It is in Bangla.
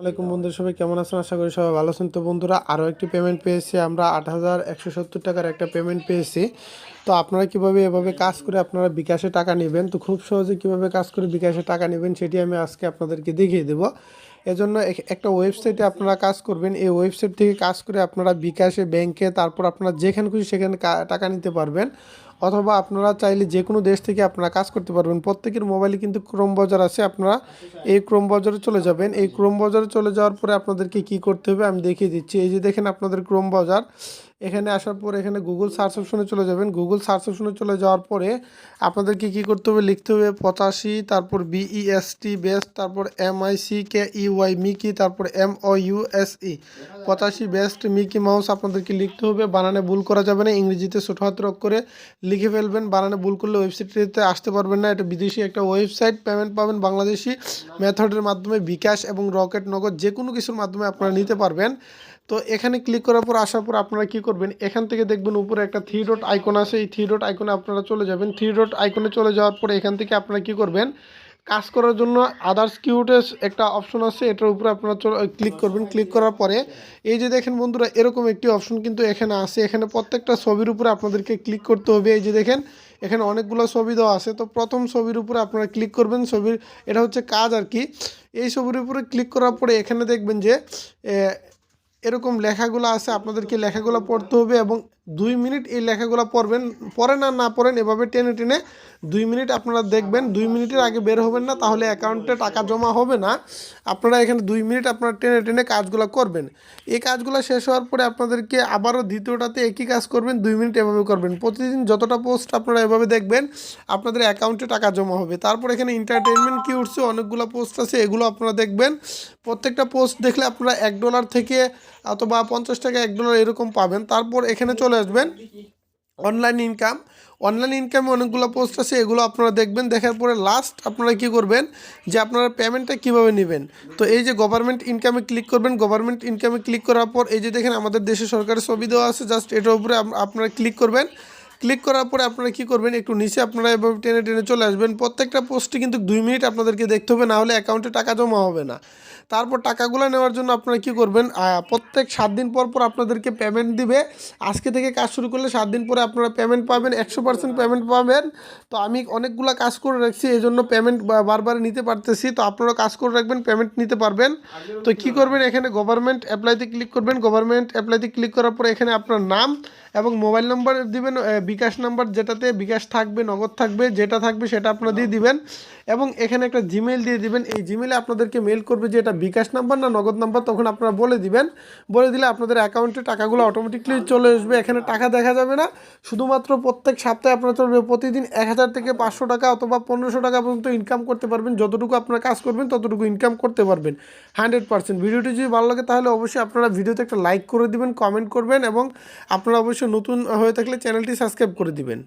আসসালামাইকুম বন্ধুরা, সবাই কেমন আছেন? আশা করি সবাই ভালো আছেন। তো বন্ধুরা, আরও একটি পেমেন্ট পেয়েছি আমরা। ৮,১৭০ টাকার একটা পেমেন্ট পেয়েছি। তো আপনারা কিভাবে এভাবে কাজ করে আপনারা বিকাশে টাকা নেবেন, তো খুব সহজে কিভাবে কাজ করে বিকাশে টাকা নেবেন সেটি আমি আজকে আপনাদেরকে দেখিয়ে দেবো। এজন্য একটা ওয়েবসাইটে আপনারা কাজ করবেন। এই ওয়েবসাইট থেকে কাজ করে আপনারা বিকাশে, ব্যাংকে, তারপর আপনারা যেখানে খুশি সেখানে টাকা নিতে পারবেন। অথবা আপনারা চাইলে যে কোনো দেশ থেকে আপনারা কাজ করতে পারবেন। প্রত্যেকের মোবাইলে কিন্তু ক্রোম ব্রাউজার আছে। আপনারা এই ক্রোম ব্রাউজারে চলে যাবেন। এই ক্রোম ব্রাউজারে চলে যাওয়ার পরে আপনাদেরকে কি করতে হবে আমি দেখিয়ে দিচ্ছি। এই যে দেখেন আপনাদের ক্রোম ব্রাউজার, এখানে আসার পরে এখানে গুগল সার্চ অপশনে চলে যাবেন। গুগল সার্চ অপশনে চলে যাওয়ার পরে আপনাদেরকে কি করতে হবে, লিখতে হবে 85, তারপর BEST বেস্ট, তারপর MICKEY মিকি, তারপর MOUSE 85 বেস্ট মিকি মাউস আপনাদেরকে লিখতে হবে। বানানে ভুল করা যাবে না, ইংরেজিতে ছোট হাতের অক্ষরে লিখে ফেলবেন। বানানে ভুল করলে ওয়েবসাইটটিতে আসতে পারবেন না। এটা বিদেশি একটা ওয়েবসাইট। পেমেন্ট পাবেন বাংলাদেশি মেথডের মাধ্যমে, বিকাশ এবং রকেট নগদ যে কোনো কিছুর মাধ্যমে আপনারা নিতে পারবেন। তো এখানে ক্লিক করার পর আসার পর আপনারা কি করবেন, এখান থেকে দেখবেন উপরে একটা 3 ডট আইকন আছে। এই 3 ডট আইকনে আপনারা চলে যাবেন। 3 ডট আইকনে চলে যাওয়ার পরে এখান থেকে আপনারা কি করবেন, কাজ করার জন্য আদার্স কিউটেস একটা অপশন আছে, এটার উপরে আপনারা ক্লিক করবেন। ক্লিক করার পরে এই যে দেখেন বন্ধুরা, এরকম একটি অপশন কিন্তু এখানে আছে। এখানে প্রত্যেকটা ছবির উপরে আপনাদেরকে ক্লিক করতে হবে। এই যে দেখেন এখানে অনেকগুলো ছবি দেওয়া আছে। তো প্রথম ছবির উপরে আপনারা ক্লিক করবেন। ছবির এটা হচ্ছে কাজ আর কি। এই ছবির উপরে ক্লিক করার পরে এখানে দেখবেন যে এরকম লেখাগুলো আছে। আপনাদেরকে লেখাগুলো পড়তে হবে এবং 2 মিনিট এই লেখাগুলো পড়বেন। পড়েন আর না পড়েন, এভাবে টেনে টেনে 2 মিনিট আপনারা দেখবেন। 2 মিনিটের আগে বের হবেন না, তাহলে অ্যাকাউন্টে টাকা জমা হবে না। আপনারা এখানে 2 মিনিট আপনারা টেনে টেনে কাজগুলো করবেন। এই কাজগুলো শেষ হওয়ার পরে আপনাদেরকে আবারও দ্বিতীয়টাতে একই কাজ করবেন। 2 মিনিট এভাবে করবেন। প্রতিদিন যতটা পোস্ট আপনারা এভাবে দেখবেন আপনাদের অ্যাকাউন্টে টাকা জমা হবে। তারপর এখানে এন্টারটেনমেন্ট কি উঠছে, অনেকগুলো পোস্ট আছে, এগুলো আপনারা দেখবেন। প্রত্যেকটা পোস্ট দেখলে আপনারা $1 থেকে অথবা 50 টাকা, $1 এরকম পাবেন। তারপর এখানে চলে আসবেন অনলাইন ইনকাম। অনলাইন ইনকামে অনেকগুলো পোস্ট আছে, এগুলো আপনারা দেখবেন। দেখার পরে লাস্ট আপনারা কি করবেন, যে আপনারা পেমেন্টটা কিভাবে নেবেন। তো এই যে গভর্নমেন্ট ইনকামে ক্লিক করবেন। গভর্নমেন্ট ইনকামে ক্লিক করার পর এই যে দেখেন আমাদের দেশে সরকারের ছবি দেওয়া আছে, জাস্ট এটার উপরে আপনারা ক্লিক করবেন। ক্লিক করার পরে আপনারা কি করবেন, একটু নিচে আপনারা এভাবে টেনে টেনে চলে আসবেন। প্রত্যেকটা পোস্টে কিন্তু 2 মিনিট আপনাদেরকে দেখতে হবে, না হলে অ্যাকাউন্টে টাকা জমা হবে না। তারপর টাকাগুলো নেওয়ার জন্য আপনারা কি করবেন, প্রত্যেক 7 দিন পর পর আপনাদেরকে পেমেন্ট দিবে। আজকে থেকে কাজ শুরু করলে 7 দিন পরে আপনারা পেমেন্ট পাবেন, 100% পেমেন্ট পাবেন। তো আমি অনেকগুলো কাজ করে রাখছি, এই জন্য পেমেন্ট বারবার নিতে পারতেছি। তো আপনারা কাজ করে রাখবেন, পেমেন্ট নিতে পারবেন। তো কি করবেন, এখানে গভর্নমেন্ট অ্যাপ্লাইতে ক্লিক করবেন। গভর্নমেন্ট অ্যাপ্লাইতে ক্লিক করার পরে এখানে আপনার নাম এবং মোবাইল নাম্বার দিবেন। বিকাশ নাম্বার, যেটাতে বিকাশ থাকবে, নগদ থাকবে, যেটা থাকবে সেটা আপনারা দিয়ে দিবেন। এবং এখানে একটা জিমেইল দিয়ে দিবেন। এই জিমেইলে আপনাদেরকে মেল করবে যে এটা বিকাশ নাম্বার না নগদ নাম্বার, তখন আপনারা বলে দিবেন। বলে দিলে আপনাদের অ্যাকাউন্টে টাকাগুলো অটোমেটিকলি চলে আসবে। এখানে টাকা দেখা যাবে না, শুধুমাত্র প্রত্যেক সপ্তাহে আপনারা চলবে প্রতিদিন 1000 থেকে 500 টাকা অথবা 1500 টাকা পর্যন্ত ইনকাম করতে পারবেন। যতটুকু আপনারা কাজ করবেন ততটুকু ইনকাম করতে পারবেন 100%। ভিডিওটি যদি ভালো লাগে তাহলে অবশ্যই আপনারা ভিডিওতে একটা লাইক করে দিবেন, কমেন্ট করবেন এবং আপনারা অবশ্যই নতুন হয়ে থাকলে চ্যানেলটি সাবস্ক্রাইব করে দিবেন।